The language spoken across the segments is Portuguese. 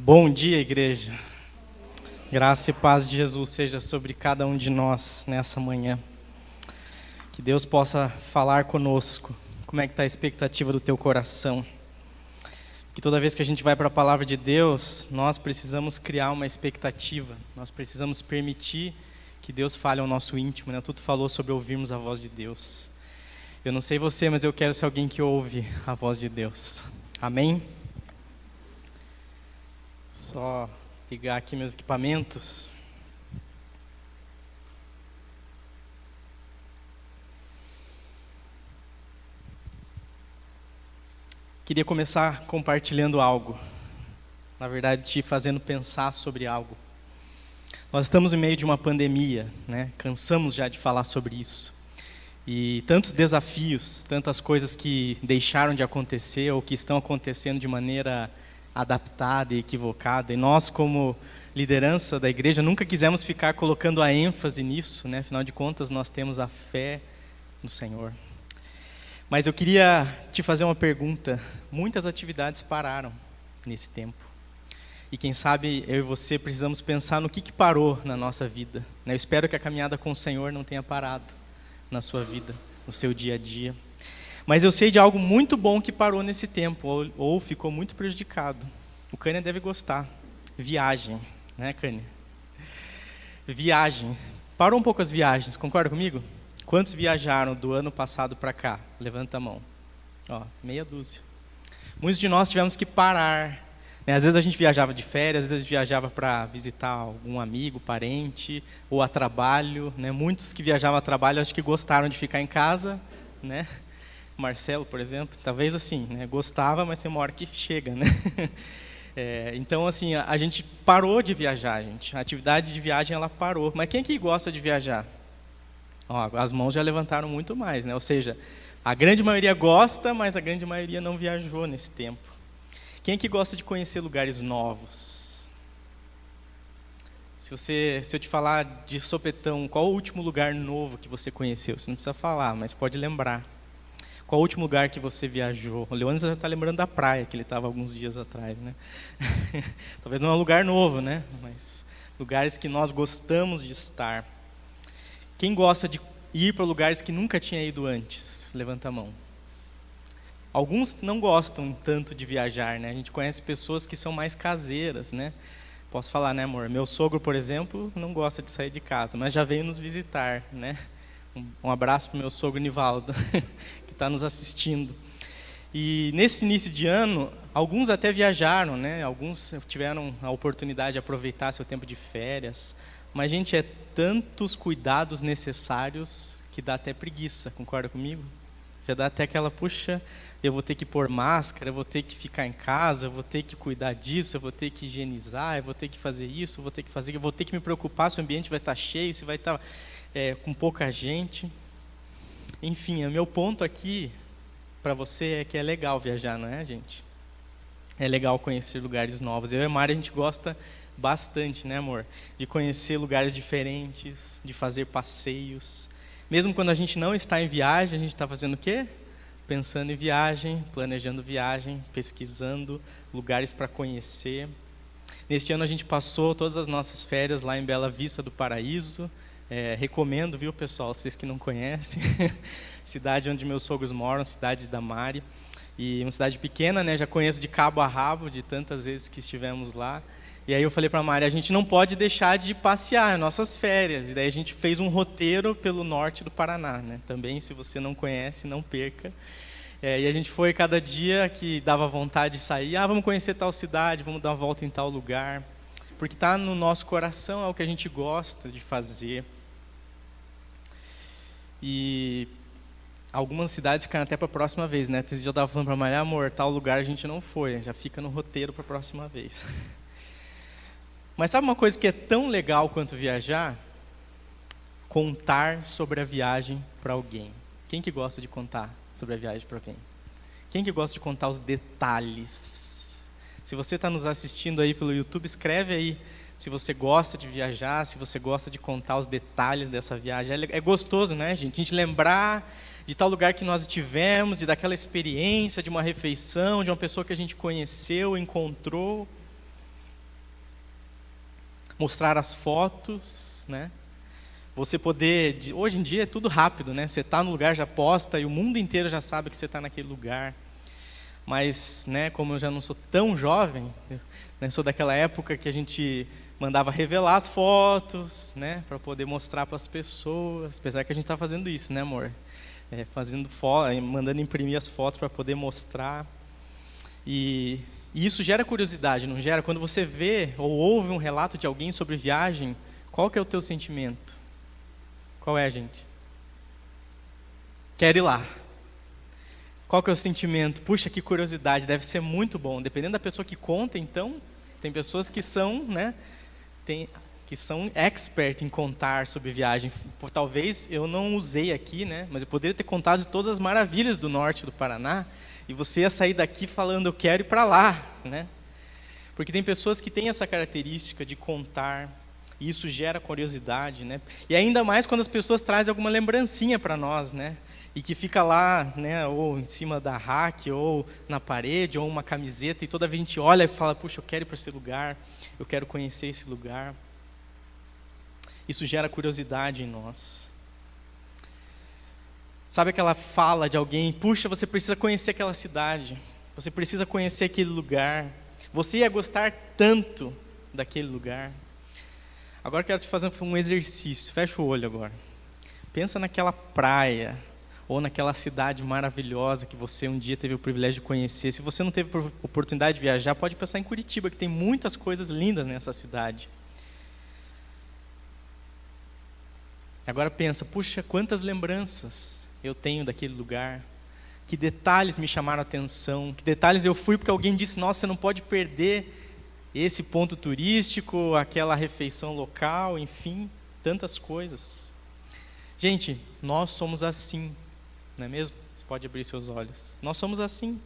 Bom dia, igreja. Graça e paz de Jesus seja sobre cada um de nós nessa manhã. Que Deus possa falar conosco. Como é que está a expectativa do teu coração? Que toda vez que a gente vai para a palavra de Deus, nós precisamos criar uma expectativa. Nós precisamos permitir que Deus fale ao nosso íntimo, né? Tudo falou sobre ouvirmos a voz de Deus. Eu não sei você, mas eu quero ser alguém que ouve a voz de Deus. Amém? Só ligar aqui meus equipamentos. Queria começar compartilhando algo. Na verdade, te fazendo pensar sobre algo. Nós estamos em meio de uma pandemia, né? Cansamos já de falar sobre isso. E tantos desafios, tantas coisas que deixaram de acontecer ou que estão acontecendo de maneira adaptada e equivocada. E nós, como liderança da igreja, nunca quisemos ficar colocando a ênfase nisso, né? Afinal de contas, nós temos a fé no Senhor. Mas eu queria te fazer uma pergunta. Muitas atividades pararam nesse tempo. E quem sabe eu e você precisamos pensar no que parou na nossa vida. Eu espero que a caminhada com o Senhor não tenha parado na sua vida, no seu dia a dia. Mas eu sei de algo muito bom que parou nesse tempo, ou ficou muito prejudicado. O Cânia deve gostar. Viagem, né, Cânia? Viagem. Parou um pouco as viagens, concorda comigo? Quantos viajaram do ano passado para cá? Levanta a mão. Ó, meia dúzia. Muitos de nós tivemos que parar. Né? Às vezes a gente viajava de férias, às vezes viajava para visitar algum amigo, parente, ou a trabalho. Né? Muitos que viajavam a trabalho, acho que gostaram de ficar em casa, né? Marcelo, por exemplo, talvez assim, né? Gostava, mas tem uma hora que chega, né? Então, assim, a gente parou de viajar, gente. A atividade de viagem, ela parou. Mas quem que gosta de viajar? Ó, as mãos já levantaram muito mais, né? Ou seja, a grande maioria gosta, mas a grande maioria não viajou nesse tempo. Quem que gosta de conhecer lugares novos? Se eu te falar de sopetão, qual o último lugar novo que você conheceu? Você não precisa falar, mas pode lembrar. Qual o último lugar que você viajou? O Leônidas já está lembrando da praia, que ele estava alguns dias atrás, né? Talvez não é um lugar novo, né? Mas lugares que nós gostamos de estar. Quem gosta de ir para lugares que nunca tinha ido antes? Levanta a mão. Alguns não gostam tanto de viajar, né? A gente conhece pessoas que são mais caseiras, né? Posso falar, né, amor? Meu sogro, por exemplo, não gosta de sair de casa, mas já veio nos visitar, né? Um abraço para o meu sogro Nivaldo, que está nos assistindo. E nesse início de ano, alguns até viajaram, né? Alguns tiveram a oportunidade de aproveitar seu tempo de férias. Mas, gente, é tantos cuidados necessários que dá até preguiça, concorda comigo? Já dá até aquela, puxa, eu vou ter que pôr máscara, eu vou ter que ficar em casa, eu vou ter que cuidar disso, eu vou ter que higienizar, eu vou ter que fazer isso, eu vou ter que me preocupar se o ambiente vai estar cheio, se vai estar com pouca gente. Enfim, o meu ponto aqui para você é que é legal viajar, não é, gente? É legal conhecer lugares novos. Eu e a Mari, a gente gosta bastante, né, amor? De conhecer lugares diferentes, de fazer passeios. Mesmo quando a gente não está em viagem, a gente está fazendo o quê? Pensando em viagem, planejando viagem, pesquisando lugares para conhecer. Neste ano a gente passou todas as nossas férias lá em Bela Vista do Paraíso. Recomendo, viu, pessoal, vocês que não conhecem. Cidade onde meus sogros moram, cidade da Mari. E uma cidade pequena, né? Já conheço de cabo a rabo, de tantas vezes que estivemos lá. E aí eu falei para a Mari, a gente não pode deixar de passear, nossas férias. E daí a gente fez um roteiro pelo norte do Paraná, né? Também, se você não conhece, não perca. E a gente foi cada dia que dava vontade de sair. Vamos conhecer tal cidade, vamos dar uma volta em tal lugar. Porque está no nosso coração, é o que a gente gosta de fazer. E algumas cidades ficaram até para a próxima vez, né? Esse dia eu estava falando para a Maria, amor, tal lugar a gente não foi, já fica no roteiro para a próxima vez. Mas sabe uma coisa que é tão legal quanto viajar? Contar sobre a viagem para alguém. Quem que gosta de contar sobre a viagem para alguém? Quem que gosta de contar os detalhes? Se você está nos assistindo aí pelo YouTube, escreve aí se você gosta de viajar, se você gosta de contar os detalhes dessa viagem. É gostoso, né, gente? A gente lembrar de tal lugar que nós estivemos, de daquela experiência, de uma refeição, de uma pessoa que a gente conheceu, encontrou. mostrar as fotos, né? Você poder, hoje em dia é tudo rápido, né? Você está no lugar, já posta e o mundo inteiro já sabe que você está naquele lugar. Mas, né, como eu já não sou tão jovem, né, sou daquela época que a gente mandava revelar as fotos, né, para poder mostrar para as pessoas. Apesar que a gente está fazendo isso, né, amor? Mandando imprimir as fotos para poder mostrar. E isso gera curiosidade, não gera? Quando você vê ou ouve um relato de alguém sobre viagem, qual que é o teu sentimento? Qual é, gente? Quero ir lá. Qual que é o sentimento? Puxa, que curiosidade, deve ser muito bom. Dependendo da pessoa que conta, então, tem pessoas que são, né, que são expert em contar sobre viagem. Talvez eu não usei aqui, né, mas eu poderia ter contado de todas as maravilhas do norte do Paraná, e você ia sair daqui falando, eu quero ir para lá, né? Porque tem pessoas que têm essa característica de contar, e isso gera curiosidade, né? E ainda mais quando as pessoas trazem alguma lembrancinha para nós, né? E que fica lá, né, ou em cima da rack, ou na parede, ou uma camiseta, e toda vez a gente olha e fala, puxa, eu quero ir para esse lugar, eu quero conhecer esse lugar. Isso gera curiosidade em nós. Sabe aquela fala de alguém, puxa, você precisa conhecer aquela cidade, você precisa conhecer aquele lugar, você ia gostar tanto daquele lugar. Agora eu quero te fazer um exercício, fecha o olho agora. Pensa naquela praia, ou naquela cidade maravilhosa que você um dia teve o privilégio de conhecer. Se você não teve oportunidade de viajar, pode pensar em Curitiba, que tem muitas coisas lindas nessa cidade. Agora pensa, puxa, quantas lembranças eu tenho daquele lugar. Que detalhes me chamaram a atenção, que detalhes eu fui porque alguém disse, nossa, você não pode perder esse ponto turístico, aquela refeição local, enfim, tantas coisas. Gente, nós somos assim. Não é mesmo? Você pode abrir seus olhos. Nós somos assim.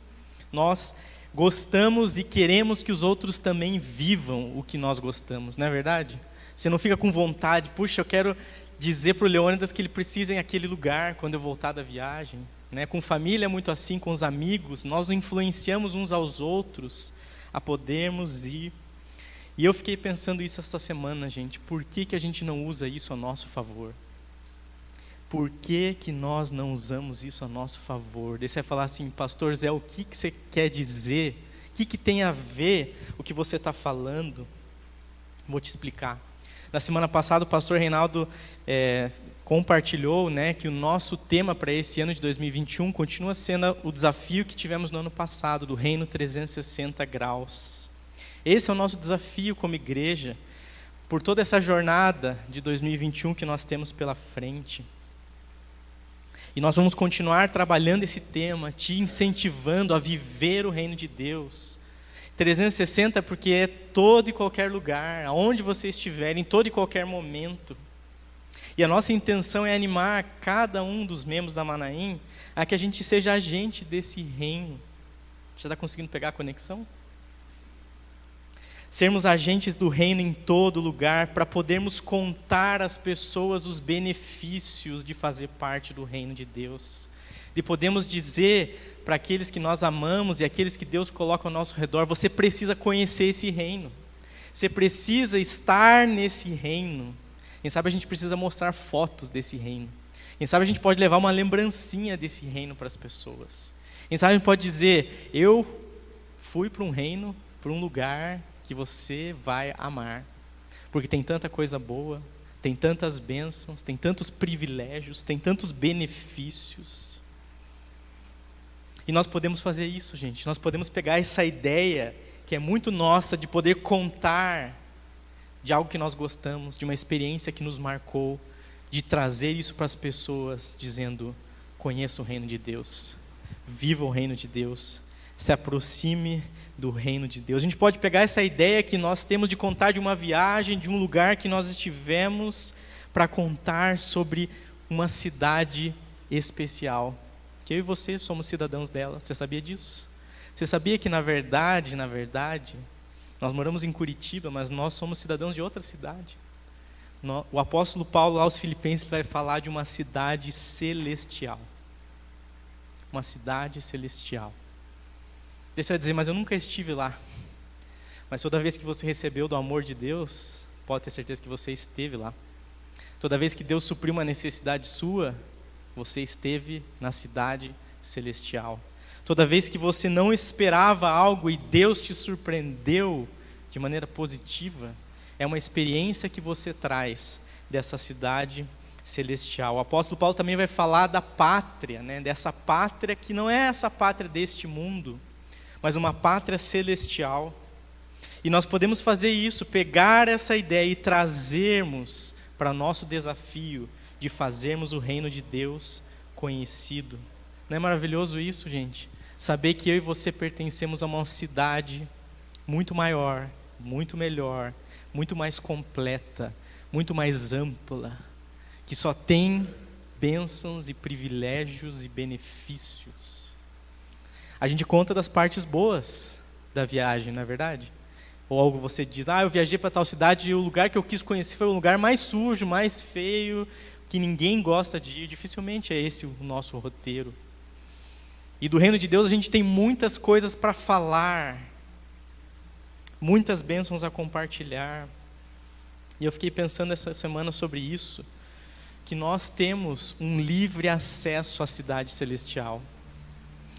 Nós gostamos e queremos que os outros também vivam o que nós gostamos, não é verdade? Você não fica com vontade, puxa, eu quero dizer para o Leônidas que ele precisa ir àquele lugar quando eu voltar da viagem. Né? Com família é muito assim, com os amigos, nós influenciamos uns aos outros a podermos ir. E eu fiquei pensando isso essa semana, gente. Por que a gente não usa isso a nosso favor? Por que nós não usamos isso a nosso favor? Daí você vai falar assim, pastor Zé, o que você quer dizer? O que tem a ver o que você está falando? Vou te explicar. Na semana passada o pastor Reinaldo compartilhou, né, que o nosso tema para esse ano de 2021 continua sendo o desafio que tivemos no ano passado, do Reino 360 graus. Esse é o nosso desafio como igreja, por toda essa jornada de 2021 que nós temos pela frente. E nós vamos continuar trabalhando esse tema, te incentivando a viver o reino de Deus. 360 porque é todo e qualquer lugar, aonde você estiver, em todo e qualquer momento. E a nossa intenção é animar cada um dos membros da Manaim a que a gente seja agente desse reino. Já está conseguindo pegar a conexão? Sermos agentes do reino em todo lugar, para podermos contar às pessoas os benefícios de fazer parte do reino de Deus. De podermos dizer para aqueles que nós amamos e aqueles que Deus coloca ao nosso redor, você precisa conhecer esse reino. Você precisa estar nesse reino. Quem sabe a gente precisa mostrar fotos desse reino. Quem sabe a gente pode levar uma lembrancinha desse reino para as pessoas. Quem sabe a gente pode dizer, eu fui para um reino, para um lugar que você vai amar, porque tem tanta coisa boa, tem tantas bênçãos, tem tantos privilégios, tem tantos benefícios. E nós podemos fazer isso, gente. Nós podemos pegar essa ideia que é muito nossa de poder contar de algo que nós gostamos, de uma experiência que nos marcou, de trazer isso para as pessoas, dizendo, conheça o reino de Deus, viva o reino de Deus, se aproxime do reino de Deus. A gente pode pegar essa ideia que nós temos de contar de uma viagem, de um lugar que nós estivemos, para contar sobre uma cidade especial, que eu e você somos cidadãos dela. Você sabia disso? Você sabia que na verdade, nós moramos em Curitiba, mas nós somos cidadãos de outra cidade. O apóstolo Paulo aos Filipenses vai falar de uma cidade celestial. Uma cidade celestial. Você vai dizer, mas eu nunca estive lá. Mas toda vez que você recebeu do amor de Deus, pode ter certeza que você esteve lá. Toda vez que Deus supriu uma necessidade sua, você esteve na cidade celestial. Toda vez que você não esperava algo e Deus te surpreendeu de maneira positiva, é uma experiência que você traz dessa cidade celestial. O apóstolo Paulo também vai falar da pátria, né? Dessa pátria que não é essa pátria deste mundo, mas uma pátria celestial. E nós podemos fazer isso, pegar essa ideia e trazermos para nosso desafio de fazermos o reino de Deus conhecido. Não é maravilhoso isso, gente? Saber que eu e você pertencemos a uma cidade muito maior, muito melhor, muito mais completa, muito mais ampla, que só tem bênçãos e privilégios e benefícios. A gente conta das partes boas da viagem, não é verdade? Ou algo você diz, eu viajei para tal cidade e o lugar que eu quis conhecer foi o lugar mais sujo, mais feio, que ninguém gosta de ir. Dificilmente é esse o nosso roteiro. E do reino de Deus a gente tem muitas coisas para falar, muitas bênçãos a compartilhar. E eu fiquei pensando essa semana sobre isso, que nós temos um livre acesso à cidade celestial.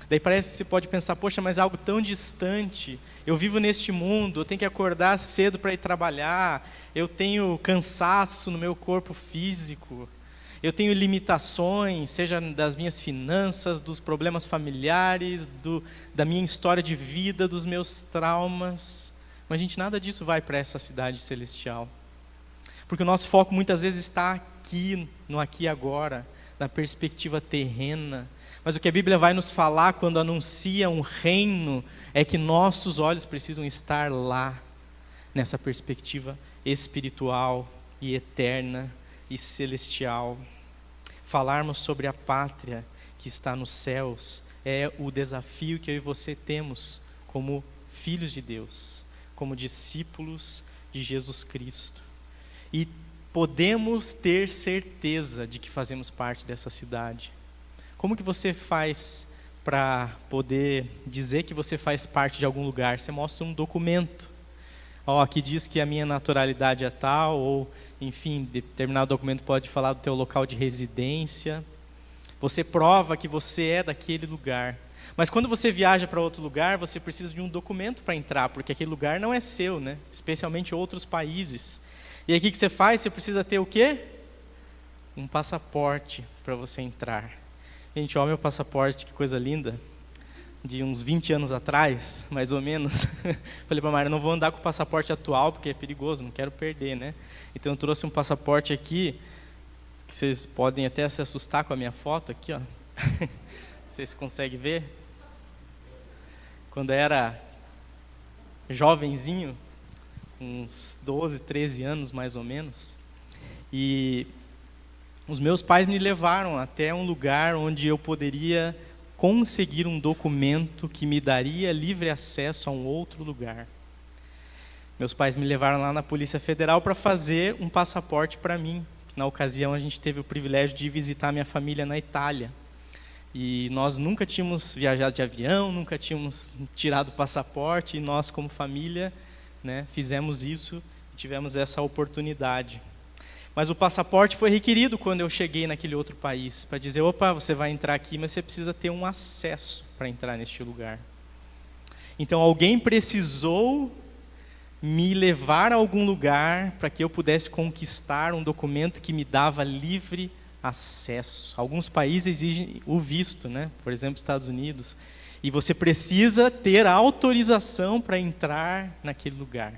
Daí parece que você pode pensar, poxa, mas é algo tão distante, eu vivo neste mundo, eu tenho que acordar cedo para ir trabalhar, eu tenho cansaço no meu corpo físico, eu tenho limitações, seja das minhas finanças, dos problemas familiares, da minha história de vida, dos meus traumas. Mas, gente, nada disso vai para essa cidade celestial. Porque o nosso foco muitas vezes está aqui, no aqui e agora, na perspectiva terrena. Mas o que a Bíblia vai nos falar quando anuncia um reino é que nossos olhos precisam estar lá, nessa perspectiva espiritual e eterna e celestial. Falarmos sobre a pátria que está nos céus é o desafio que eu e você temos como filhos de Deus, como discípulos de Jesus Cristo. E podemos ter certeza de que fazemos parte dessa cidade. Como que você faz para poder dizer que você faz parte de algum lugar? Você mostra um documento. Aqui diz que a minha naturalidade é tal, ou, enfim, determinado documento pode falar do teu local de residência. Você prova que você é daquele lugar. Mas quando você viaja para outro lugar, você precisa de um documento para entrar, porque aquele lugar não é seu, né? Especialmente outros países. E aí o que você faz? Você precisa ter o quê? Um passaporte para você entrar. Gente, olha meu passaporte, que coisa linda. De uns 20 anos atrás, mais ou menos. Falei para a Mara, não vou andar com o passaporte atual, porque é perigoso, não quero perder, né? Então eu trouxe um passaporte aqui, que vocês podem até se assustar com a minha foto aqui, ó. Vocês conseguem ver? Quando eu era jovenzinho, uns 12, 13 anos mais ou menos, e os meus pais me levaram até um lugar onde eu poderia conseguir um documento que me daria livre acesso a um outro lugar. Meus pais me levaram lá na Polícia Federal para fazer um passaporte para mim. Na ocasião a gente teve o privilégio de visitar minha família na Itália. E nós nunca tínhamos viajado de avião, nunca tínhamos tirado o passaporte, e nós como família, né, fizemos isso, tivemos essa oportunidade. Mas o passaporte foi requerido quando eu cheguei naquele outro país, para dizer, opa, você vai entrar aqui, mas você precisa ter um acesso para entrar neste lugar. Então alguém precisou me levar a algum lugar para que eu pudesse conquistar um documento que me dava livre acesso. Alguns países exigem o visto, né? Por exemplo, Estados Unidos. E você precisa ter autorização para entrar naquele lugar.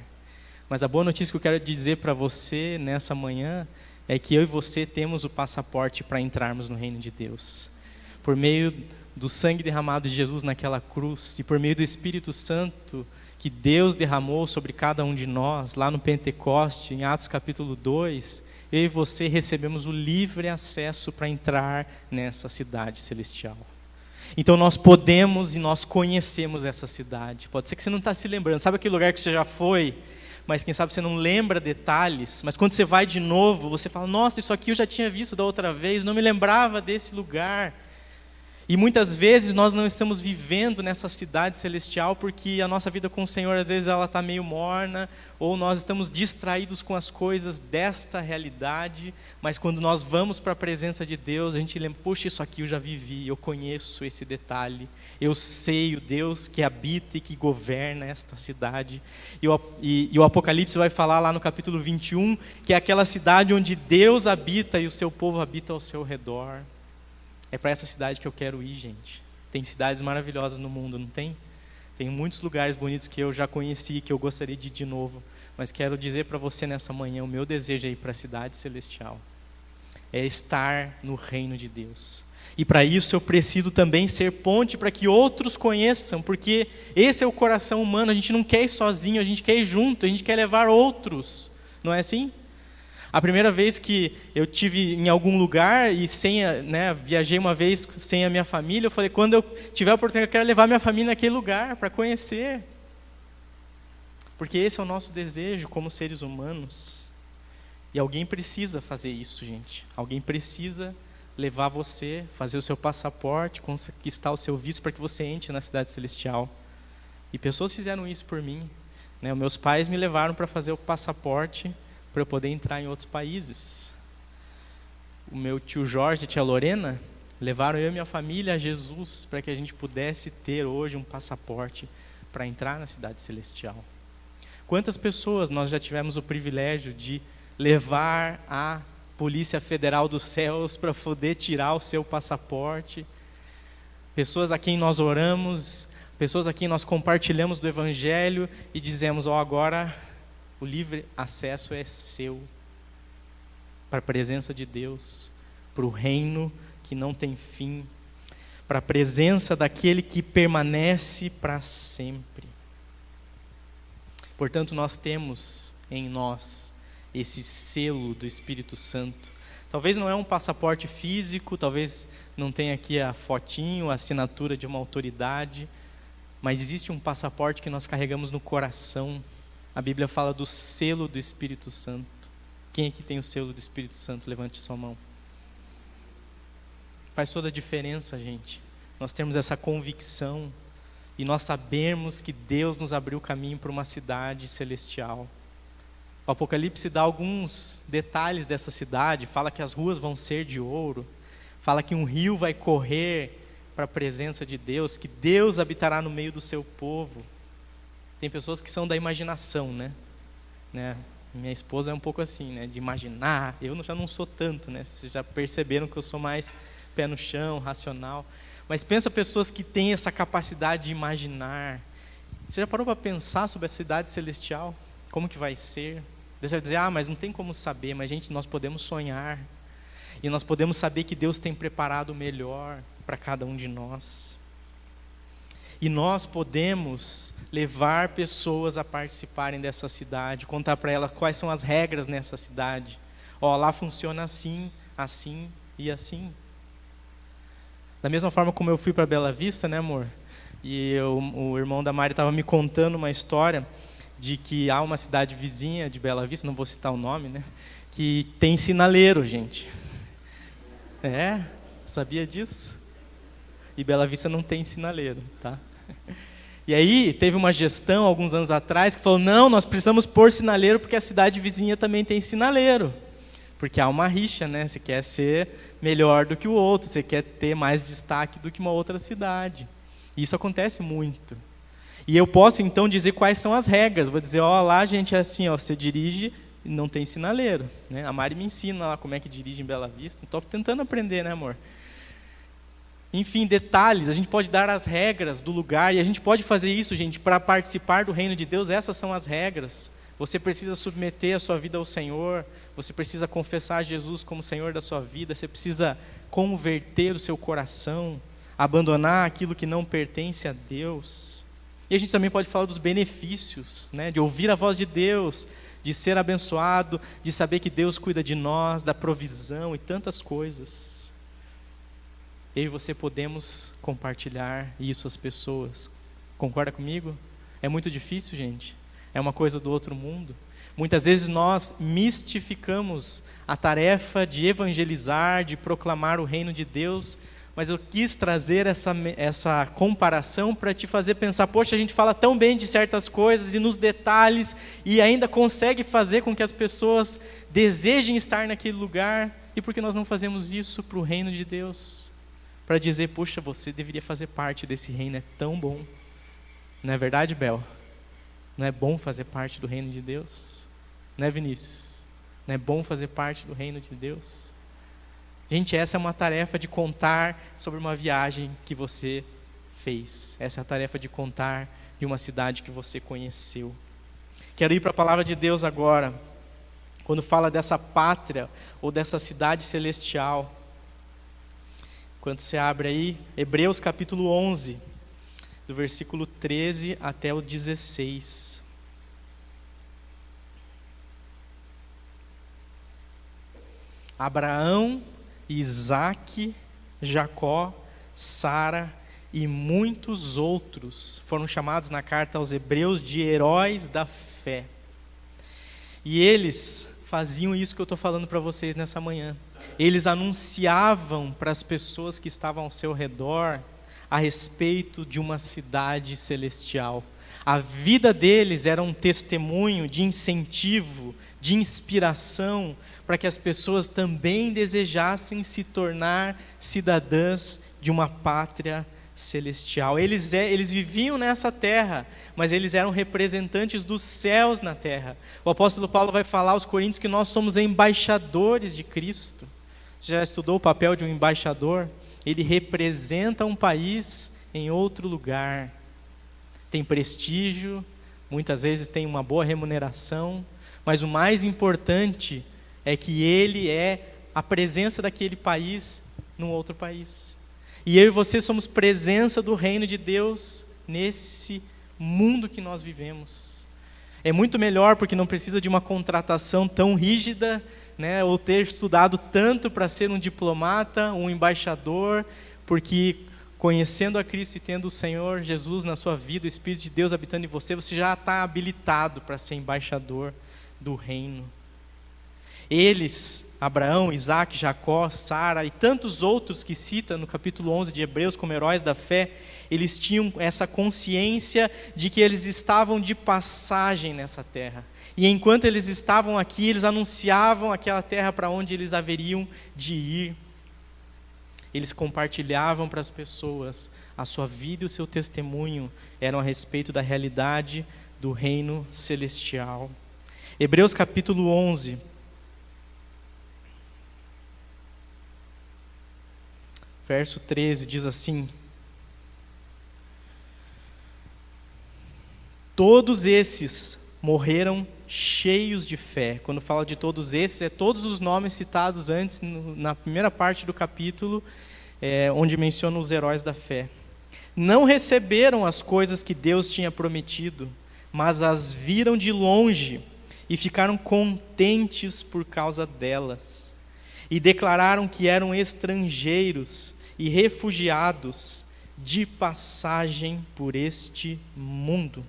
Mas a boa notícia que eu quero dizer para você nessa manhã é que eu e você temos o passaporte para entrarmos no reino de Deus. Por meio do sangue derramado de Jesus naquela cruz e por meio do Espírito Santo que Deus derramou sobre cada um de nós, lá no Pentecoste, em Atos capítulo 2, eu e você recebemos o livre acesso para entrar nessa cidade celestial. Então nós podemos e nós conhecemos essa cidade. Pode ser que você não está se lembrando. Sabe aquele lugar que você já foi, mas quem sabe você não lembra detalhes, mas quando você vai de novo, você fala, nossa, isso aqui eu já tinha visto da outra vez, não me lembrava desse lugar. E muitas vezes nós não estamos vivendo nessa cidade celestial porque a nossa vida com o Senhor, às vezes, ela está meio morna, ou nós estamos distraídos com as coisas desta realidade, mas quando nós vamos para a presença de Deus, a gente lembra, poxa, isso aqui eu já vivi, eu conheço esse detalhe, eu sei o Deus que habita e que governa esta cidade. E o Apocalipse vai falar lá no capítulo 21, que é aquela cidade onde Deus habita e o seu povo habita ao seu redor. É para essa cidade que eu quero ir, gente. Tem cidades maravilhosas no mundo, não tem? Tem muitos lugares bonitos que eu já conheci, que eu gostaria de ir de novo. Mas quero dizer para você nessa manhã, o meu desejo é ir para a cidade celestial. É estar no reino de Deus. E para isso eu preciso também ser ponte para que outros conheçam, porque esse é o coração humano, a gente não quer ir sozinho, a gente quer ir junto, a gente quer levar outros. Não é assim? A primeira vez que eu tive em algum lugar e viajei uma vez sem a minha família, eu falei, quando eu tiver a oportunidade, eu quero levar minha família naquele lugar para conhecer. Porque esse é o nosso desejo como seres humanos. E alguém precisa fazer isso, gente. Alguém precisa levar você, fazer o seu passaporte, conquistar o seu visto para que você entre na cidade celestial. E pessoas fizeram isso por mim. Meus pais me levaram para fazer o passaporte para eu poder entrar em outros países. O meu tio Jorge e a tia Lorena levaram eu e minha família a Jesus para que a gente pudesse ter hoje um passaporte para entrar na cidade celestial. Quantas pessoas nós já tivemos o privilégio de levar a Polícia Federal dos Céus para poder tirar o seu passaporte? Pessoas a quem nós oramos, pessoas a quem nós compartilhamos do Evangelho e dizemos, agora o livre acesso é seu para a presença de Deus, para o reino que não tem fim, para a presença daquele que permanece para sempre. Portanto, nós temos em nós esse selo do Espírito Santo. Talvez não é um passaporte físico, talvez não tenha aqui a fotinho, a assinatura de uma autoridade, mas existe um passaporte que nós carregamos no coração. A Bíblia fala do selo do Espírito Santo. Quem aqui tem o selo do Espírito Santo? Levante sua mão. Faz toda a diferença, gente. Nós temos essa convicção e nós sabemos que Deus nos abriu o caminho para uma cidade celestial. O Apocalipse dá alguns detalhes dessa cidade, fala que as ruas vão ser de ouro, fala que um rio vai correr para a presença de Deus, que Deus habitará no meio do seu povo. Tem pessoas que são da imaginação, né? Minha esposa é um pouco assim, né? De imaginar. Eu já não sou tanto, né? Vocês já perceberam que eu sou mais pé no chão, racional. Mas pensa pessoas que têm essa capacidade de imaginar. Você já parou para pensar sobre a cidade celestial? Como que vai ser? Você vai dizer, mas não tem como saber. Mas, gente, nós podemos sonhar. E nós podemos saber que Deus tem preparado o melhor para cada um de nós. E nós podemos levar pessoas a participarem dessa cidade, contar para elas quais são as regras nessa cidade. Lá funciona assim, assim e assim. Da mesma forma como eu fui para Bela Vista, né, amor? E o irmão da Mari estava me contando uma história de que há uma cidade vizinha de Bela Vista, não vou citar o nome, né? Que tem sinaleiro, gente. Sabia disso? E Bela Vista não tem sinaleiro, tá? E aí teve uma gestão alguns anos atrás que falou, não, nós precisamos pôr sinaleiro porque a cidade vizinha também tem sinaleiro. Porque há uma rixa, né? Você quer ser melhor do que o outro, você quer ter mais destaque do que uma outra cidade. E isso acontece muito. E eu posso então dizer quais são as regras. Vou dizer, lá gente, é assim, você dirige e não tem sinaleiro, né? A Mari me ensina lá como é que dirige em Bela Vista. Estou tentando aprender, né, amor? Enfim, detalhes, a gente pode dar as regras do lugar e a gente pode fazer isso, gente, para participar do reino de Deus. Essas são as regras. Você precisa submeter a sua vida ao Senhor, você precisa confessar Jesus como Senhor da sua vida, você precisa converter o seu coração, abandonar aquilo que não pertence a Deus. E a gente também pode falar dos benefícios, né, de ouvir a voz de Deus, de ser abençoado, de saber que Deus cuida de nós, da provisão e tantas coisas. Eu e você podemos compartilhar isso às pessoas. Concorda comigo? É muito difícil, gente. É uma coisa do outro mundo. Muitas vezes nós mistificamos a tarefa de evangelizar, de proclamar o reino de Deus, mas eu quis trazer essa comparação para te fazer pensar, poxa, a gente fala tão bem de certas coisas e nos detalhes, e ainda consegue fazer com que as pessoas desejem estar naquele lugar, e por que nós não fazemos isso para o reino de Deus? Para dizer, poxa, você deveria fazer parte desse reino, é tão bom. Não é verdade, Bel? Não é bom fazer parte do reino de Deus? Não é, Vinícius? Não é bom fazer parte do reino de Deus? Gente, essa é uma tarefa de contar sobre uma viagem que você fez. Essa é a tarefa de contar de uma cidade que você conheceu. Quero ir para a palavra de Deus agora. Quando fala dessa pátria ou dessa cidade celestial. Quando você abre aí, Hebreus capítulo 11, do versículo 13 até o 16. Abraão, Isaque, Jacó, Sara e muitos outros foram chamados na carta aos Hebreus de heróis da fé. E eles faziam isso que eu estou falando para vocês nessa manhã. Eles anunciavam para as pessoas que estavam ao seu redor a respeito de uma cidade celestial. A vida deles era um testemunho de incentivo, de inspiração, para que as pessoas também desejassem se tornar cidadãs de uma pátria celestial. Eles viviam nessa terra, mas eles eram representantes dos céus na terra. O apóstolo Paulo vai falar aos Coríntios que nós somos embaixadores de Cristo. Você já estudou o papel de um embaixador? Ele representa um país em outro lugar. Tem prestígio, muitas vezes tem uma boa remuneração, mas o mais importante é que ele é a presença daquele país num outro país. E eu e você somos presença do reino de Deus nesse mundo que nós vivemos. É muito melhor porque não precisa de uma contratação tão rígida, né, ou ter estudado tanto para ser um diplomata, um embaixador, porque conhecendo a Cristo e tendo o Senhor Jesus na sua vida, o Espírito de Deus habitando em você, você já está habilitado para ser embaixador do reino. Eles, Abraão, Isaque, Jacó, Sara e tantos outros que cita no capítulo 11 de Hebreus como heróis da fé, eles tinham essa consciência de que eles estavam de passagem nessa terra. E enquanto eles estavam aqui, eles anunciavam aquela terra para onde eles haveriam de ir. Eles compartilhavam para as pessoas a sua vida e o seu testemunho eram a respeito da realidade do reino celestial. Hebreus capítulo 11. Verso 13 diz assim: todos esses morreram cheios de fé. Quando fala de todos esses, é todos os nomes citados antes, na primeira parte do capítulo, onde menciona os heróis da fé. Não receberam as coisas que Deus tinha prometido, mas as viram de longe e ficaram contentes por causa delas. E declararam que eram estrangeiros e refugiados de passagem por este mundo.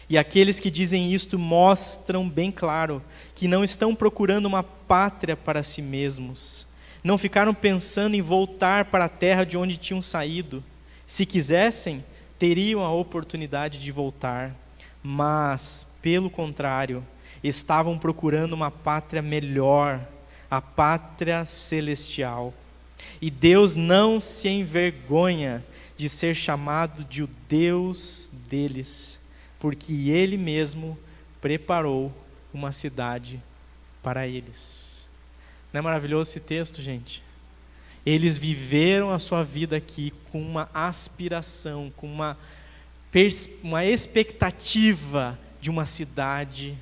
E aqueles que dizem isto mostram bem claro que não estão procurando uma pátria para si mesmos. Não ficaram pensando em voltar para a terra de onde tinham saído. Se quisessem, teriam a oportunidade de voltar. Mas, pelo contrário, estavam procurando uma pátria melhor, a pátria celestial. E Deus não se envergonha de ser chamado de o Deus deles, porque Ele mesmo preparou uma cidade para eles. Não é maravilhoso esse texto, gente? Eles viveram a sua vida aqui com uma aspiração, com uma expectativa de uma cidade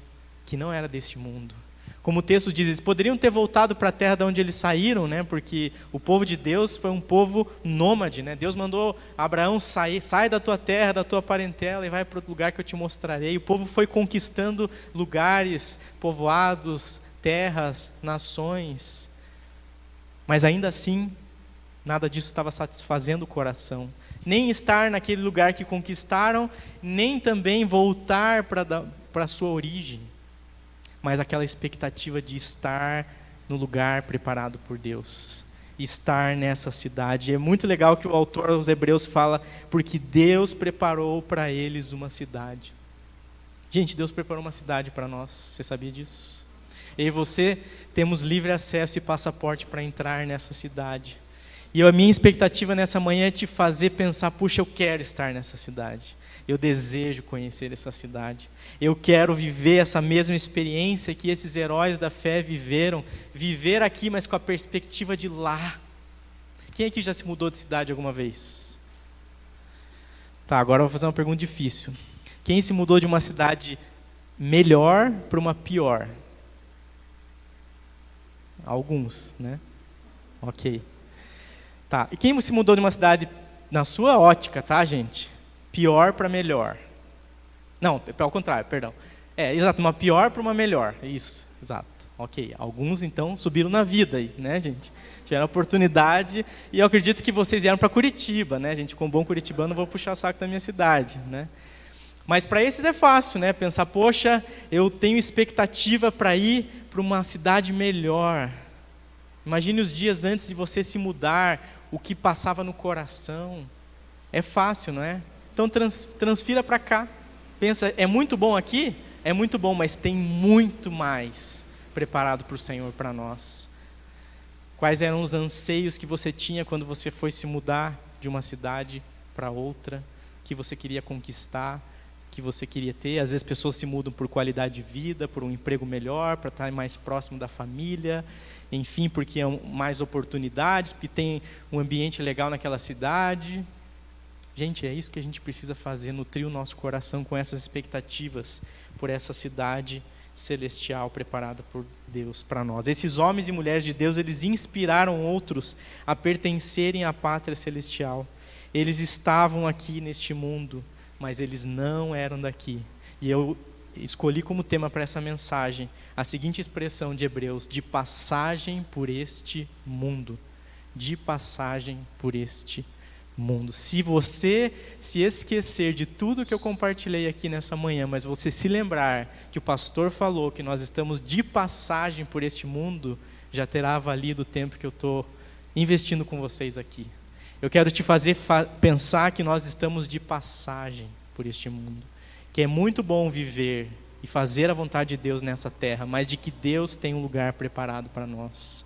que não era desse mundo. Como o texto diz, eles poderiam ter voltado para a terra de onde eles saíram, né? Porque o povo de Deus foi um povo nômade, né? Deus mandou Abraão sai da tua terra, da tua parentela e vai para o lugar que eu te mostrarei. O povo foi conquistando lugares, povoados, terras, nações. Mas ainda assim, nada disso estava satisfazendo o coração. Nem estar naquele lugar que conquistaram, nem também voltar para a sua origem. Mas aquela expectativa de estar no lugar preparado por Deus. estar nessa cidade. É muito legal que o autor aos Hebreus fala, porque Deus preparou para eles uma cidade. Gente, Deus preparou uma cidade para nós, você sabia disso? Eu e você temos livre acesso e passaporte para entrar nessa cidade. E a minha expectativa nessa manhã é te fazer pensar, puxa, eu quero estar nessa cidade. Eu desejo conhecer essa cidade. Eu quero viver essa mesma experiência que esses heróis da fé viveram. Viver aqui, mas com a perspectiva de lá. Quem aqui já se mudou de cidade alguma vez? Tá, agora eu vou fazer uma pergunta difícil. Quem se mudou de uma cidade melhor para uma pior? Alguns, né? Ok. Tá. E quem se mudou de uma cidade, na sua ótica, tá, gente? Pior para melhor. Não, ao contrário, perdão. Exato, uma pior para uma melhor. Isso, exato. Ok. Alguns, então, subiram na vida aí, né, gente? Tiveram a oportunidade, e eu acredito que vocês vieram para Curitiba, né, gente? Com um bom curitibano, não vou puxar saco da minha cidade, né? Mas para esses é fácil, né? Pensar, poxa, eu tenho expectativa para ir para uma cidade melhor. Imagine os dias antes de você se mudar, o que passava no coração. É fácil, não é? Então transfira para cá. Pensa, é muito bom aqui? É muito bom, mas tem muito mais preparado para o Senhor para nós. Quais eram os anseios que você tinha quando você foi se mudar de uma cidade para outra, que você queria conquistar, que você queria ter? Às vezes pessoas se mudam por qualidade de vida, por um emprego melhor, para estar mais próximo da família, enfim, porque há mais oportunidades, porque tem um ambiente legal naquela cidade. Gente, é isso que a gente precisa fazer, nutrir o nosso coração com essas expectativas por essa cidade celestial preparada por Deus para nós. Esses homens e mulheres de Deus, eles inspiraram outros a pertencerem à pátria celestial. Eles estavam aqui neste mundo, mas eles não eram daqui. E eu escolhi como tema para essa mensagem a seguinte expressão de Hebreus: de passagem por este mundo. De passagem por este mundo. Se você se esquecer de tudo que eu compartilhei aqui nessa manhã, mas você se lembrar que o pastor falou que nós estamos de passagem por este mundo, já terá valido o tempo que eu estou investindo com vocês aqui. Eu quero te fazer pensar que nós estamos de passagem por este mundo, que é muito bom viver e fazer a vontade de Deus nessa terra, mas de que Deus tem um lugar preparado para nós.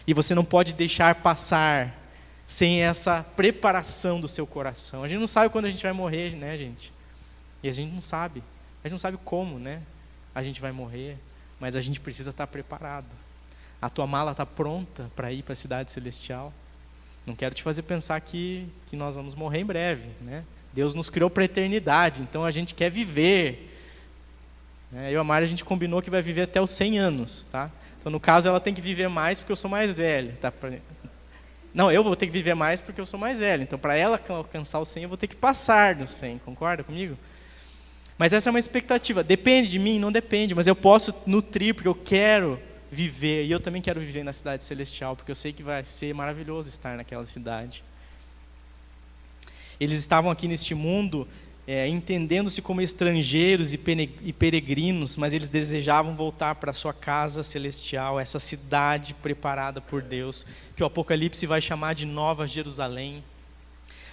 E você não pode deixar passar sem essa preparação do seu coração. A gente não sabe quando a gente vai morrer, né, gente? E a gente não sabe. A gente não sabe como, né? A gente vai morrer, mas a gente precisa estar preparado. A tua mala está pronta para ir para a cidade celestial? Não quero te fazer pensar que nós vamos morrer em breve, né? Deus nos criou para a eternidade, então a gente quer viver. Eu e a Mari, a gente combinou que vai viver até os 100 anos, tá? Então, no caso, ela tem que viver mais porque eu sou mais velho, tá? Não, eu vou ter que viver mais porque eu sou mais velho. Então, para ela alcançar os 100, eu vou ter que passar dos 100, concorda comigo? Mas essa é uma expectativa. Depende de mim? Não depende, mas eu posso nutrir porque eu quero viver. E eu também quero viver na cidade celestial, porque eu sei que vai ser maravilhoso estar naquela cidade. Eles estavam aqui neste mundo, entendendo-se como estrangeiros e peregrinos, mas eles desejavam voltar para a sua casa celestial, essa cidade preparada por Deus, que o Apocalipse vai chamar de Nova Jerusalém.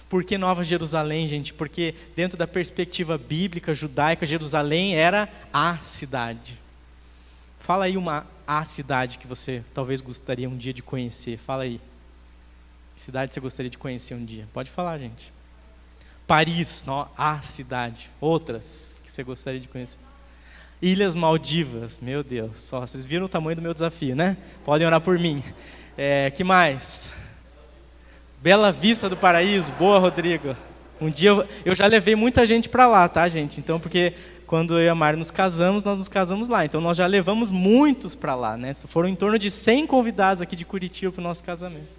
Por que Nova Jerusalém, gente? Porque dentro da perspectiva bíblica, judaica, Jerusalém era a cidade. Fala aí a cidade que você talvez gostaria um dia de conhecer. Fala aí. Que cidade você gostaria de conhecer um dia? Pode falar, gente. Paris, a cidade. Outras que você gostaria de conhecer? Ilhas Maldivas, meu Deus. Só, vocês viram o tamanho do meu desafio, né? Podem orar por mim. Que mais? Bela Vista do Paraíso. Boa, Rodrigo. Um dia eu já levei muita gente para lá, tá, gente? Então, porque quando eu e a Mari nos casamos, nós nos casamos lá. Então, nós já levamos muitos para lá, né? Foram em torno de 100 convidados aqui de Curitiba para o nosso casamento.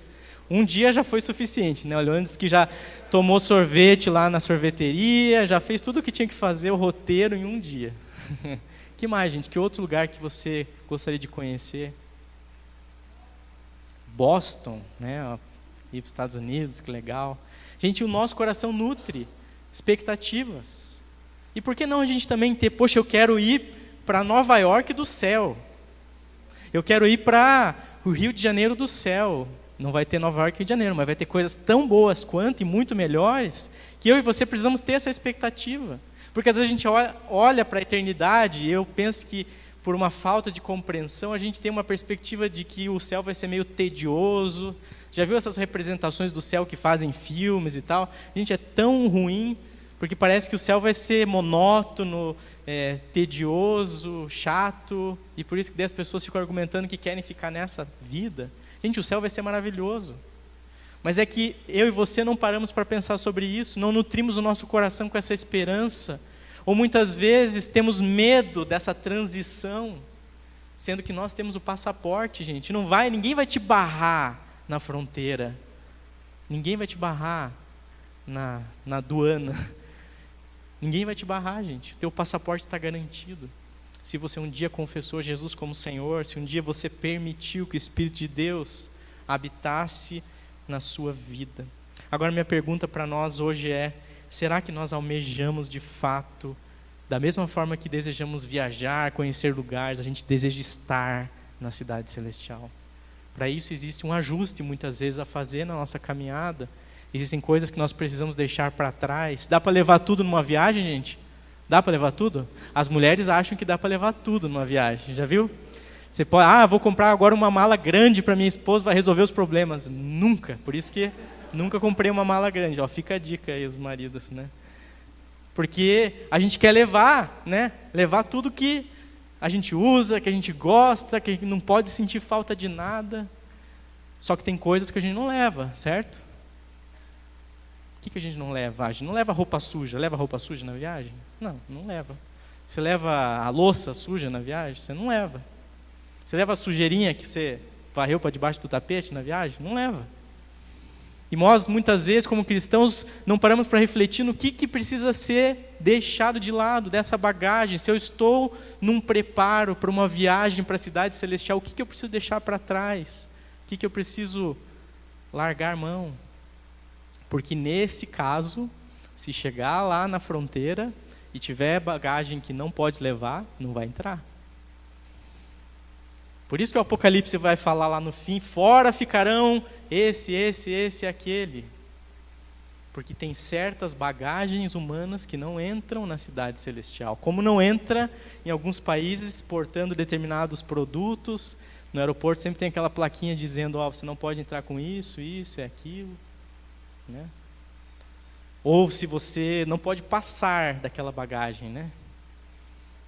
Um dia já foi suficiente, né? O Leandro que já tomou sorvete lá na sorveteria, já fez tudo o que tinha que fazer, o roteiro em um dia. Que mais, gente? Que outro lugar que você gostaria de conhecer? Boston, né? Ir para os Estados Unidos, que legal. Gente, o nosso coração nutre expectativas. E por que não a gente também ter, poxa, eu quero ir para Nova York do céu. Eu quero ir para o Rio de Janeiro do céu. Não vai ter Nova York e Rio de Janeiro, mas vai ter coisas tão boas quanto e muito melhores, que eu e você precisamos ter essa expectativa. Porque às vezes a gente olha para a eternidade e eu penso que, por uma falta de compreensão, a gente tem uma perspectiva de que o céu vai ser meio tedioso. Já viu essas representações do céu que fazem filmes e tal? Gente, é tão ruim, porque parece que o céu vai ser monótono, tedioso, chato, e por isso que as pessoas ficam argumentando que querem ficar nessa vida. Gente, o céu vai ser maravilhoso. Mas é que eu e você não paramos para pensar sobre isso, não nutrimos o nosso coração com essa esperança, ou muitas vezes temos medo dessa transição, sendo que nós temos o passaporte, gente. Ninguém vai te barrar na fronteira, ninguém vai te barrar na aduana, ninguém vai te barrar, gente. O teu passaporte está garantido. Se você um dia confessou Jesus como Senhor, se um dia você permitiu que o Espírito de Deus habitasse na sua vida. Agora minha pergunta para nós hoje é: será que nós almejamos de fato, da mesma forma que desejamos viajar, conhecer lugares, a gente deseja estar na cidade celestial? Para isso existe um ajuste muitas vezes a fazer na nossa caminhada. Existem coisas que nós precisamos deixar para trás. Dá para levar tudo numa viagem, gente? Dá para levar tudo? As mulheres acham que dá para levar tudo numa viagem, já viu? Você pode, vou comprar agora uma mala grande para minha esposa, vai resolver os problemas. Nunca, por isso que nunca comprei uma mala grande. Fica a dica aí, os maridos, né? Porque a gente quer levar, né? Levar tudo que a gente usa, que a gente gosta, que não pode sentir falta de nada. Só que tem coisas que a gente não leva, certo? O que a gente não leva? A gente não leva roupa suja. Leva roupa suja na viagem? Não leva. Você leva a louça suja na viagem? Você não leva. Você leva a sujeirinha que você varreu para debaixo do tapete na viagem? Não leva. E nós, muitas vezes, como cristãos, não paramos para refletir no que precisa ser deixado de lado dessa bagagem. Se eu estou num preparo para uma viagem para a cidade celestial, o que eu preciso deixar para trás? O que eu preciso largar mão? Porque nesse caso, se chegar lá na fronteira e tiver bagagem que não pode levar, não vai entrar. Por isso que o Apocalipse vai falar lá no fim: fora ficarão esse e aquele. Porque tem certas bagagens humanas que não entram na cidade celestial. Como não entra em alguns países exportando determinados produtos, no aeroporto sempre tem aquela plaquinha dizendo: você não pode entrar com isso e aquilo. Né? Ou se você não pode passar daquela bagagem, né?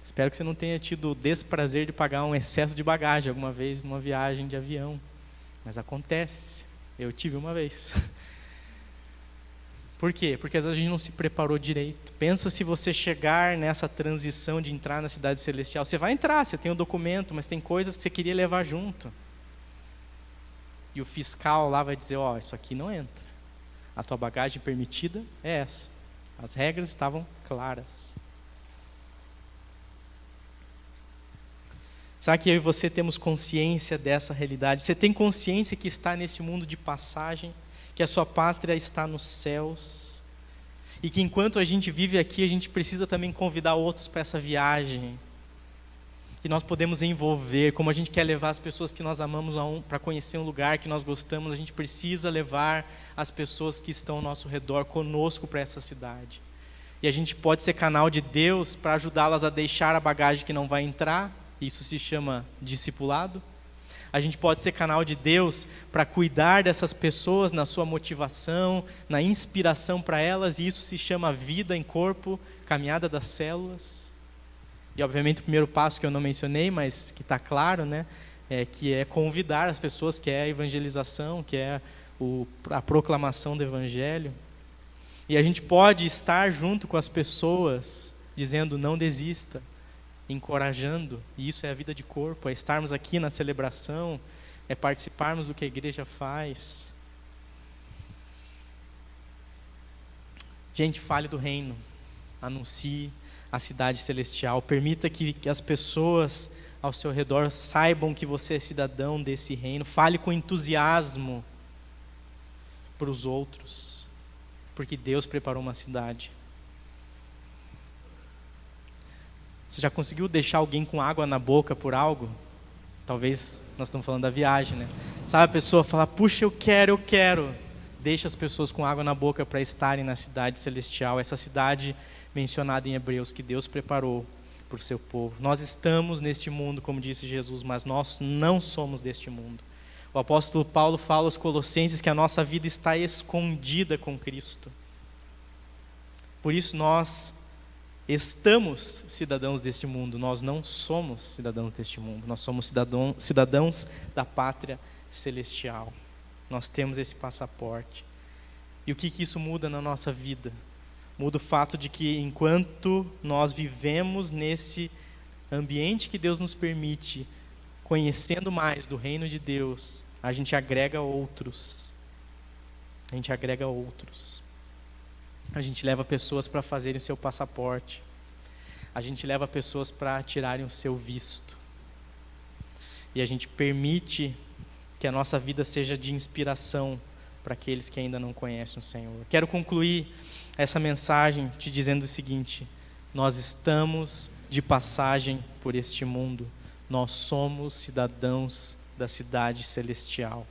Espero que você não tenha tido o desprazer de pagar um excesso de bagagem alguma vez numa viagem de avião. Mas acontece. Eu tive uma vez. Por quê? Porque às vezes a gente não se preparou direito. Pensa se você chegar nessa transição de entrar na cidade celestial. Você vai entrar, você tem o documento, mas tem coisas que você queria levar junto. E o fiscal lá vai dizer: isso aqui não entra. A tua bagagem permitida é essa. As regras estavam claras. Será que eu e você temos consciência dessa realidade? Você tem consciência que está nesse mundo de passagem, que a sua pátria está nos céus, e que enquanto a gente vive aqui, a gente precisa também convidar outros para essa viagem, que nós podemos envolver, como a gente quer levar as pessoas que nós amamos para conhecer um lugar que nós gostamos, a gente precisa levar as pessoas que estão ao nosso redor conosco para essa cidade. E a gente pode ser canal de Deus para ajudá-las a deixar a bagagem que não vai entrar. Isso se chama discipulado. A gente pode ser canal de Deus para cuidar dessas pessoas na sua motivação, na inspiração para elas, e isso se chama vida em corpo, caminhada das células. E obviamente o primeiro passo que eu não mencionei, mas que está claro, né, que é convidar as pessoas, que é a evangelização, que é a proclamação do evangelho. E a gente pode estar junto com as pessoas, dizendo: não desista, encorajando, e isso é a vida de corpo, é estarmos aqui na celebração, é participarmos do que a igreja faz. Gente, fale do reino, anuncie a cidade celestial, permita que as pessoas ao seu redor saibam que você é cidadão desse reino, fale com entusiasmo para os outros, porque Deus preparou uma cidade. Você já conseguiu deixar alguém com água na boca por algo? Talvez nós estamos falando da viagem, né? Sabe, a pessoa fala, puxa, eu quero. Deixa as pessoas com água na boca para estarem na cidade celestial, essa cidade mencionada em Hebreus, que Deus preparou para o seu povo. Nós estamos neste mundo, como disse Jesus, mas nós não somos deste mundo. O apóstolo Paulo fala aos Colossenses que a nossa vida está escondida com Cristo. Por isso nós estamos cidadãos deste mundo, nós não somos cidadãos deste mundo, nós somos cidadãos da pátria celestial. Nós temos esse passaporte. E o que isso muda na nossa vida? Muda o fato de que enquanto nós vivemos nesse ambiente que Deus nos permite, conhecendo mais do reino de Deus, a gente agrega outros. A gente agrega outros. A gente leva pessoas para fazerem o seu passaporte. A gente leva pessoas para tirarem o seu visto. E a gente permite que a nossa vida seja de inspiração para aqueles que ainda não conhecem o Senhor. Quero concluir essa mensagem te dizendo o seguinte: nós estamos de passagem por este mundo. Nós somos cidadãos da cidade celestial.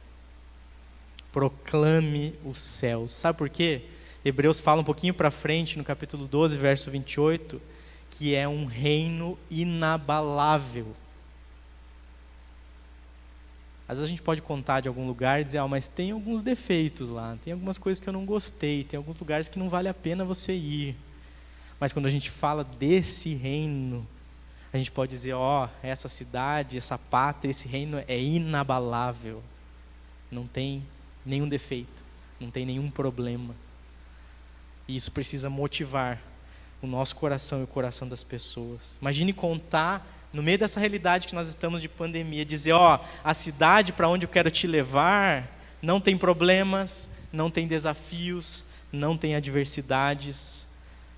Proclame os céus. Sabe por quê? Hebreus fala um pouquinho para frente, no capítulo 12, verso 28, que é um reino inabalável. Às vezes a gente pode contar de algum lugar e dizer, mas tem alguns defeitos lá, tem algumas coisas que eu não gostei, tem alguns lugares que não vale a pena você ir. Mas quando a gente fala desse reino, a gente pode dizer, essa cidade, essa pátria, esse reino é inabalável. Não tem nenhum defeito, não tem nenhum problema. E isso precisa motivar o nosso coração e o coração das pessoas. Imagine contar, no meio dessa realidade que nós estamos de pandemia, dizer, a cidade para onde eu quero te levar não tem problemas, não tem desafios, não tem adversidades.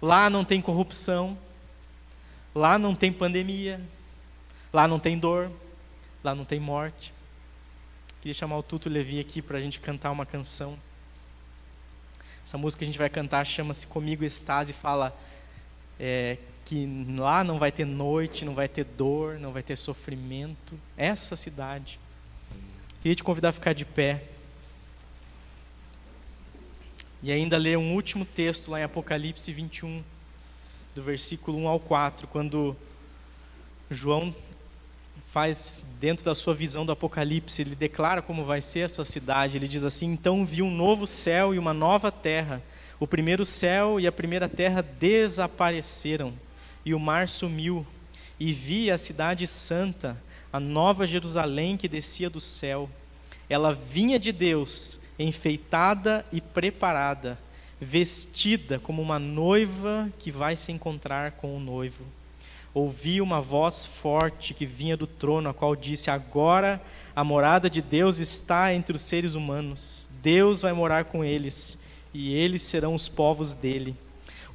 Lá não tem corrupção, lá não tem pandemia, lá não tem dor, lá não tem morte. Queria chamar o Tuto Levi aqui para a gente cantar uma canção. Essa música que a gente vai cantar chama-se Comigo Estás e fala que lá não vai ter noite, não vai ter dor, não vai ter sofrimento. Essa cidade. Queria te convidar a ficar de pé. E ainda ler um último texto lá em Apocalipse 21, do versículo 1 ao 4, quando João faz, dentro da sua visão do Apocalipse, ele declara como vai ser essa cidade. Ele diz assim: então vi um novo céu e uma nova terra. O primeiro céu e a primeira terra desapareceram, e o mar sumiu. E vi a cidade santa, a nova Jerusalém que descia do céu. Ela vinha de Deus, enfeitada e preparada, vestida como uma noiva que vai se encontrar com o noivo. Ouvi uma voz forte que vinha do trono, a qual disse: agora a morada de Deus está entre os seres humanos. Deus vai morar com eles, e eles serão os povos dele.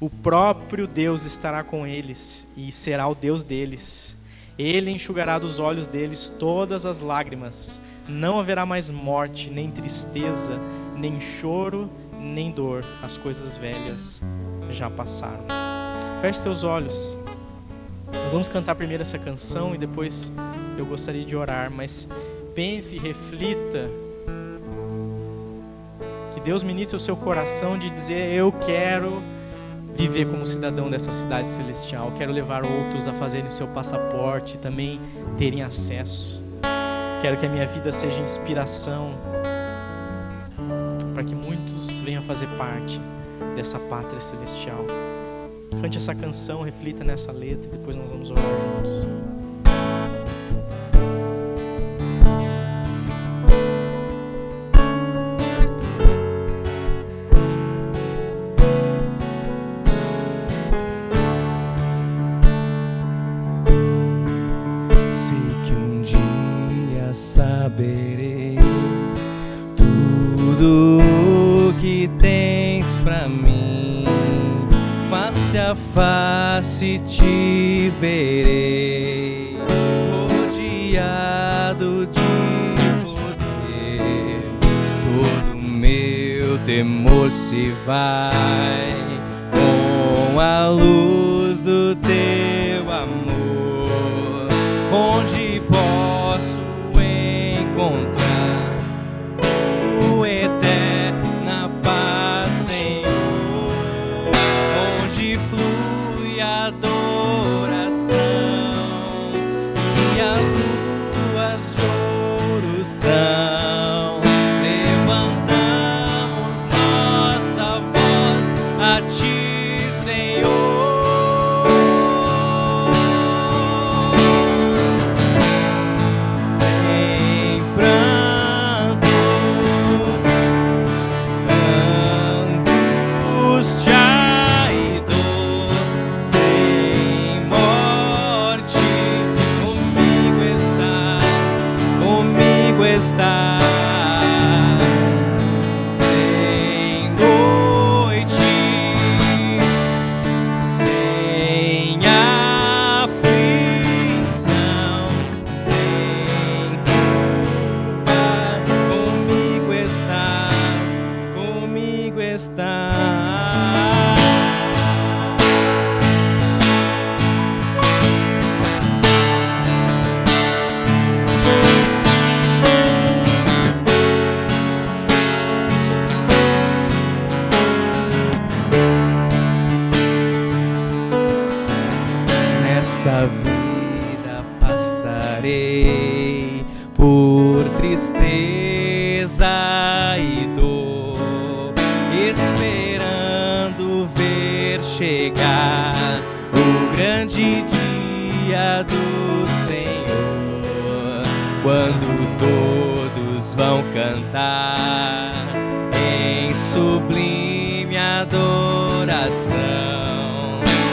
O próprio Deus estará com eles, e será o Deus deles. Ele enxugará dos olhos deles todas as lágrimas. Não haverá mais morte, nem tristeza, nem choro, nem dor. As coisas velhas já passaram. Feche seus olhos. Nós vamos cantar primeiro essa canção e depois eu gostaria de orar, mas pense e reflita. Que Deus ministre o seu coração de dizer: eu quero viver como cidadão dessa cidade celestial, quero levar outros a fazerem o seu passaporte e também terem acesso. Quero que a minha vida seja inspiração para que muitos venham fazer parte dessa pátria celestial. Cante essa canção, reflita nessa letra e depois nós vamos orar juntos. Sei que um dia saberei tudo o que tens pra mim. Face a face te verei, rodeado de poder. Todo meu temor se vai com a luz do teu amor. Onde posso encontrar estás. Em noite sem aflição, sem culpa, comigo estás, comigo estás. Nessa vida passarei por tristeza e dor, esperando ver chegar o grande dia do Senhor, quando todos vão cantar em sublime adoração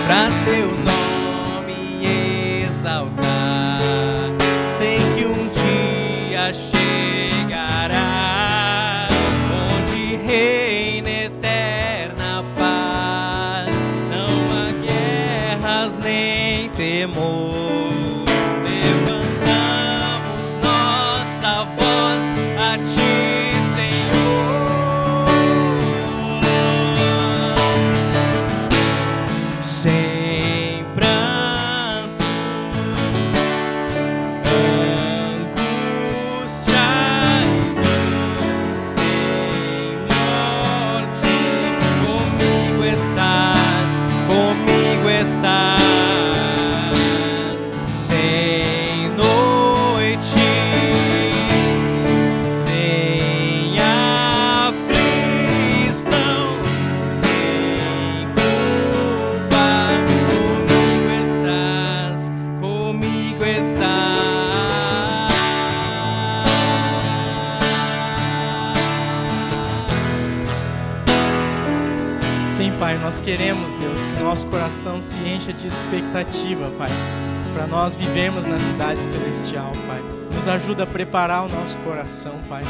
pra teu nome exaltar. Sei que um dia chegará onde reina eterna paz, não há guerras nem temor. Levantamos nossa voz a ti, Senhor, sem pranto, angústia e dor, sem morte. Comigo estás, comigo estás. Sem noite, sem aflição, sem culpa, comigo estás, comigo estás. Sim, Pai, nós queremos, Deus, que o nosso coração se encha de expectativa, Pai, para nós vivermos na cidade celestial, Pai. Nos ajuda a preparar o nosso coração, Pai.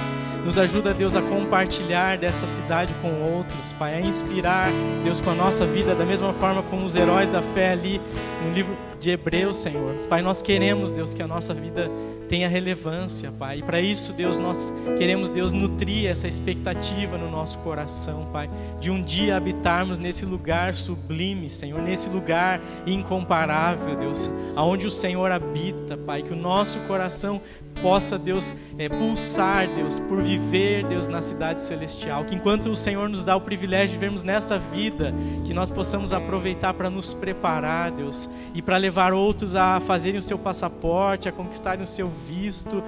Nos ajuda, Deus, a compartilhar dessa cidade com outros, Pai, a inspirar, Deus, com a nossa vida, da mesma forma como os heróis da fé ali no livro de Hebreus, Senhor. Pai, nós queremos, Deus, que a nossa vida tenha relevância, Pai. E para isso, Deus, nós queremos, Deus, nutrir essa expectativa no nosso coração, Pai, de um dia habitarmos nesse lugar sublime, Senhor, nesse lugar incomparável, Deus, aonde o Senhor habita, Pai, que o nosso coração possa, Deus, pulsar, Deus, por viver, Deus, na cidade celestial, que enquanto o Senhor nos dá o privilégio de vermos nessa vida, que nós possamos aproveitar para nos preparar, Deus, e para levar outros a fazerem o seu passaporte, a conquistarem o seu visto,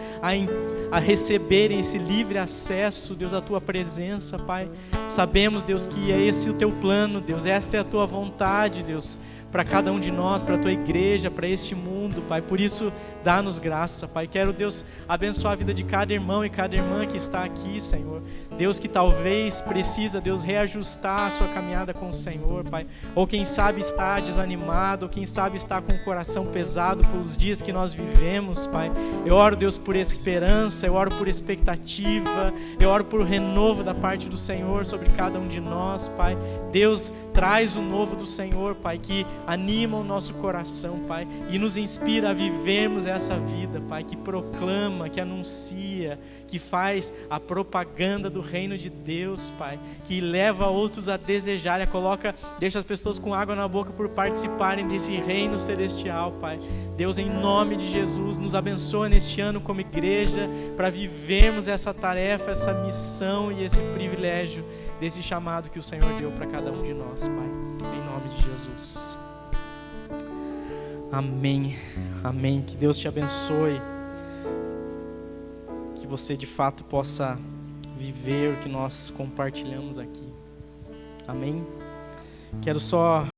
a receberem esse livre acesso, Deus, à Tua presença, Pai. Sabemos, Deus, que é esse o Teu plano, Deus, essa é a Tua vontade, Deus, para cada um de nós, para a Tua igreja, para este mundo, Pai. Por isso, dá-nos graça, Pai. Quero, Deus, abençoar a vida de cada irmão e cada irmã que está aqui, Senhor. Deus, que talvez precisa, Deus, reajustar a sua caminhada com o Senhor, Pai. Ou quem sabe está desanimado, ou quem sabe está com o coração pesado pelos dias que nós vivemos, Pai. Eu oro, Deus, por esperança, eu oro por expectativa, eu oro por renovo da parte do Senhor sobre cada um de nós, Pai. Deus, traz o novo do Senhor, Pai, que anima o nosso coração, Pai, e nos inspira a vivermos essa vida, Pai, que proclama, que anuncia, que faz a propaganda do reino de Deus, Pai, que leva outros a desejar, deixa as pessoas com água na boca por participarem desse reino celestial, Pai. Deus, em nome de Jesus, nos abençoa neste ano como igreja, para vivermos essa tarefa, essa missão e esse privilégio desse chamado que o Senhor deu para cada um de nós, Pai, em nome de Jesus. Amém, amém. Que Deus te abençoe, que você de fato possa viver o que nós compartilhamos aqui. Amém. Quero só